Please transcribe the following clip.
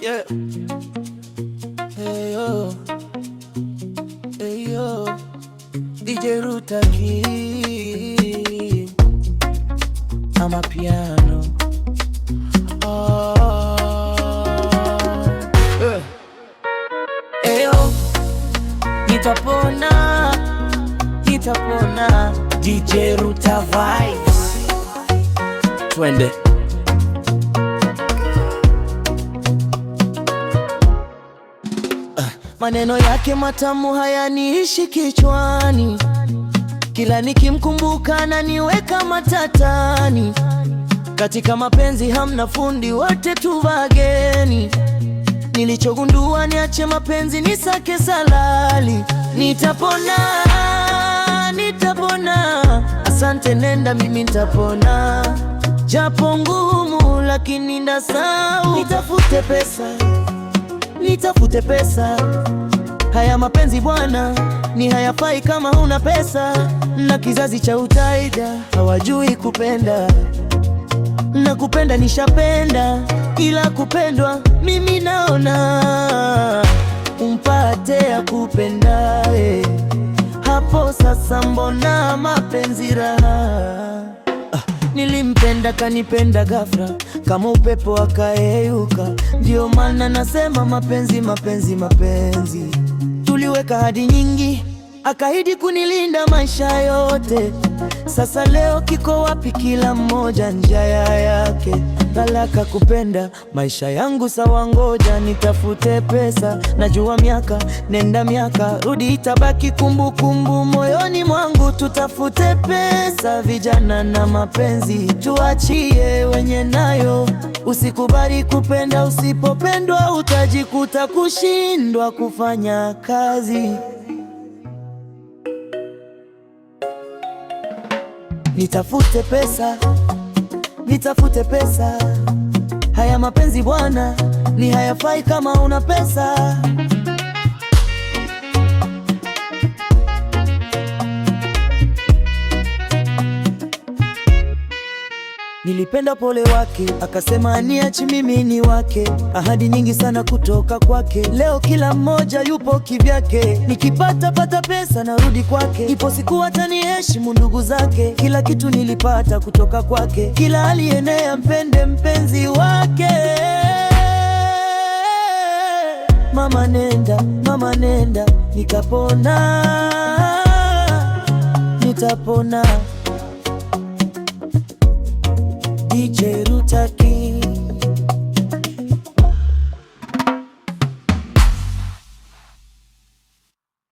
Yeah. Hey yo, hey yo, DJ Ruta King, amapiano. Hey yo, nitapona, nitapona. DJ Ruta Vibes, twende. Maneno yake matamu hayaniishi kichwani, kila nikimkumbuka ananiweka matatani. Katika mapenzi hamna fundi, wote tu wageni. Nilichogundua niache mapenzi nisake salali. Nitapona, nitapona, asante nenda, mimi nitapona. Japo ngumu lakini ndasau. Nitafute pesa, nitafute pesa. Haya mapenzi bwana ni hayafai kama huna pesa. Na kizazi cha utaida hawajui kupenda. Na kupenda nishapenda, ila kupendwa mimi naona. Umpate ya kupenda hapo sasa mbona mapenzi raha. Nilimpenda kanipenda ghafla, kama upepo akayeyuka. Ndio maana nasema mapenzi, mapenzi, mapenzi. Tuliweka hadi nyingi, akaahidi kunilinda maisha yote. Sasa leo kiko wapi? Kila mmoja njia yake. Talaka kupenda maisha yangu sawa, ngoja nitafute pesa. Najua miaka nenda miaka rudi, itabaki kumbukumbu moyoni mwangu. Tutafute pesa, vijana na mapenzi tuachie wenye nayo. Usikubali kupenda usipopendwa, utajikuta kushindwa kufanya kazi. Nitafute pesa, nitafute pesa. Haya mapenzi bwana ni hayafai kama una pesa. Nilipenda pole wake, akasema aniachi mimi ni wake. Ahadi nyingi sana kutoka kwake, leo kila mmoja yupo kivyake. Nikipata pata pesa narudi kwake, ipo siku ataniheshimu ndugu zake. Kila kitu nilipata kutoka kwake, kila alienea mpende mpenzi wake. Mama nenda, mama nenda, nikapona, nitapona. DJ Ruta